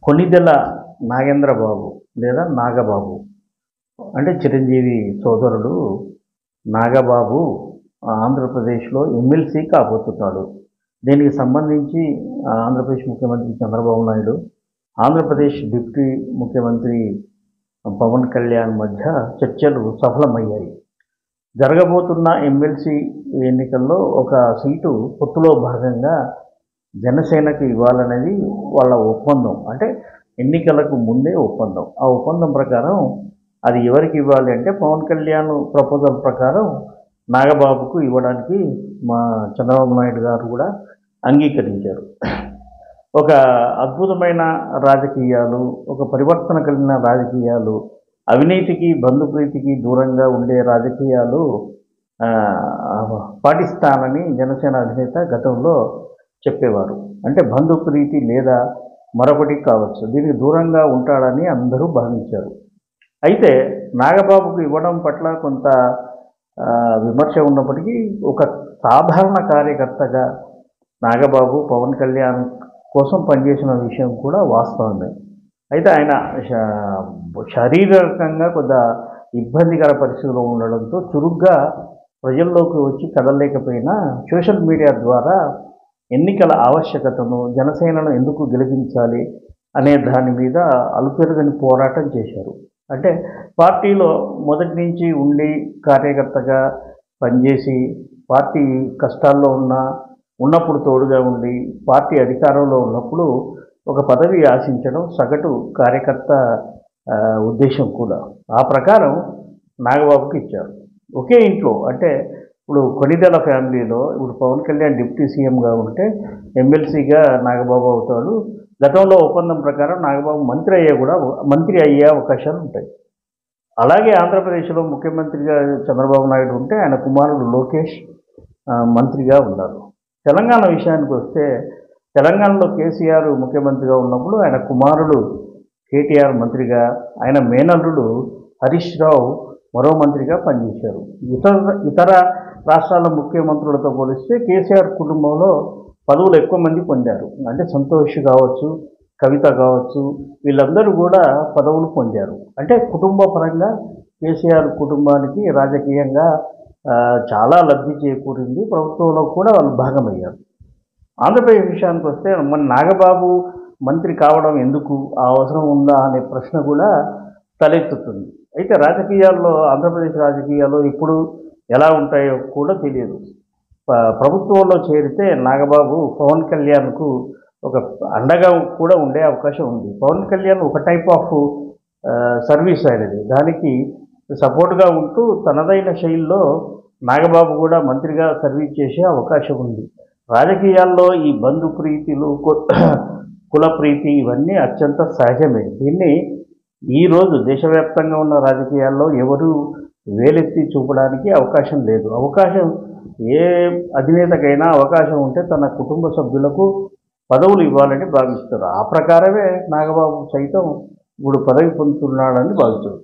కొణిదెల నాగేంద్రబాబు లేదా నాగబాబు అంటే చిరంజీవి సోదరుడు నాగబాబు ఆంధ్రప్రదేశ్లో ఎమ్మెల్సీ కాబోతున్నాడు. దీనికి సంబంధించి ఆంధ్రప్రదేశ్ ముఖ్యమంత్రి చంద్రబాబు నాయుడు, ఆంధ్రప్రదేశ్ డిప్యూటీ ముఖ్యమంత్రి పవన్ కళ్యాణ్ మధ్య చర్చలు సఫలమయ్యాయి. జరగబోతున్న ఎమ్మెల్సీ ఎన్నికల్లో ఒక సీటు పొత్తులో భాగంగా జనసేనకు ఇవ్వాలనేది వాళ్ళ ఒప్పందం. అంటే ఎన్నికలకు ముందే ఒప్పందం. ఆ ఒప్పందం ప్రకారం అది ఎవరికి ఇవ్వాలి అంటే పవన్ కళ్యాణ్ ప్రపోజల్ ప్రకారం నాగబాబుకు ఇవ్వడానికి మా చంద్రబాబు నాయుడు గారు కూడా అంగీకరించారు. ఒక అద్భుతమైన రాజకీయాలు, ఒక పరివర్తన కలిగిన రాజకీయాలు, అవినీతికి బంధుప్రీతికి దూరంగా ఉండే రాజకీయాలు పాటిస్తానని జనసేన అధినేత గతంలో చెప్పేవారు. అంటే బంధుప్రీతి లేదా మరొకటి కావచ్చు, దీనికి దూరంగా ఉంటాడని అందరూ భావించారు. అయితే నాగబాబుకు ఇవ్వడం పట్ల కొంత విమర్శ ఉన్నప్పటికీ ఒక సాధారణ కార్యకర్తగా నాగబాబు పవన్ కళ్యాణ్ కోసం పనిచేసిన విషయం కూడా వాస్తవమే. అయితే ఆయన శారీరకంగా కొంత ఇబ్బందికర పరిస్థితిలో ఉండడంతో చురుగ్గా ప్రజల్లోకి వచ్చి కదలలేకపోయినా సోషల్ మీడియా ద్వారా ఎన్నికల ఆవశ్యకతను, జనసేనను ఎందుకు గెలిపించాలి అనే దాని మీద అలుపెరగని పోరాటం చేశారు. అంటే పార్టీలో మొదటి నుంచి ఉండి కార్యకర్తగా పనిచేసి పార్టీ కష్టాల్లో ఉన్నప్పుడు తోడుగా ఉండి పార్టీ అధికారంలో ఉన్నప్పుడు ఒక పదవి ఆశించడం సగటు కార్యకర్త ఉద్దేశం కూడా. ఆ ప్రకారం నాగబాబుకి ఇచ్చారు. ఒకే ఇంట్లో అంటే ఇప్పుడు కొణిదెల ఫ్యామిలీలో ఇప్పుడు పవన్ కళ్యాణ్ డిప్యూటీ సీఎంగా ఉంటే ఎమ్మెల్సీగా నాగబాబు అవుతాడు. గతంలో ఒప్పందం ప్రకారం నాగబాబు మంత్రి అయ్యే అవకాశాలు ఉంటాయి. అలాగే ఆంధ్రప్రదేశ్లో ముఖ్యమంత్రిగా చంద్రబాబు నాయుడు ఉంటే ఆయన కుమారుడు లోకేష్ మంత్రిగా ఉన్నారు. తెలంగాణ విషయానికి వస్తే తెలంగాణలో కేసీఆర్ ముఖ్యమంత్రిగా ఉన్నప్పుడు ఆయన కుమారుడు కేటీఆర్ మంత్రిగా, ఆయన మేనల్లుడు హరీష్ రావు మరో మంత్రిగా పనిచేశారు. ఇతర రాష్ట్రాల ముఖ్యమంత్రులతో పోలిస్తే కేసీఆర్ కుటుంబంలో పదవులు ఎక్కువ మంది పొందారు. అంటే సంతోష్ కావచ్చు, కవిత కావచ్చు, వీళ్ళందరూ కూడా పదవులు పొందారు. అంటే కుటుంబ పరంగా కేసీఆర్ కుటుంబానికి రాజకీయంగా చాలా లబ్ధి చేకూరింది. ప్రభుత్వంలో కూడా వాళ్ళు భాగమయ్యారు. ఆంధ్రప్రదేశ్ విషయానికి వస్తే మన నాగబాబు మంత్రి కావడం ఎందుకు, ఆ అవసరం ఉందా అనే ప్రశ్న కూడా తలెత్తుతుంది. అయితే రాజకీయాల్లో ఆంధ్రప్రదేశ్ రాజకీయాల్లో ఇప్పుడు ఎలా ఉంటాయో కూడా తెలియదు. ప్రభుత్వంలో చేరితే నాగబాబు పవన్ కళ్యాణ్కు ఒక అండగా కూడా ఉండే అవకాశం ఉంది. పవన్ కళ్యాణ్ ఒక టైప్ ఆఫ్ సర్వీస్ అనేది, దానికి సపోర్ట్గా ఉంటూ తనదైన శైలిలో నాగబాబు కూడా మంత్రిగా సర్వీస్ చేసే అవకాశం ఉంది. రాజకీయాల్లో ఈ బంధు ప్రీతిలు, కుల ప్రీతి ఇవన్నీ అత్యంత సహజమే. దీన్ని ఈరోజు దేశవ్యాప్తంగా ఉన్న రాజకీయాల్లో ఎవరు వేలెత్తి చూపడానికి అవకాశం లేదు. ఏ అధినేతకైనా అవకాశం ఉంటే తన కుటుంబ సభ్యులకు పదవులు ఇవ్వాలని భావిస్తారు. ఆ ప్రకారమే నాగబాబు సైతం ఇప్పుడు పదవి పొందుతున్నాడని భావిస్తారు.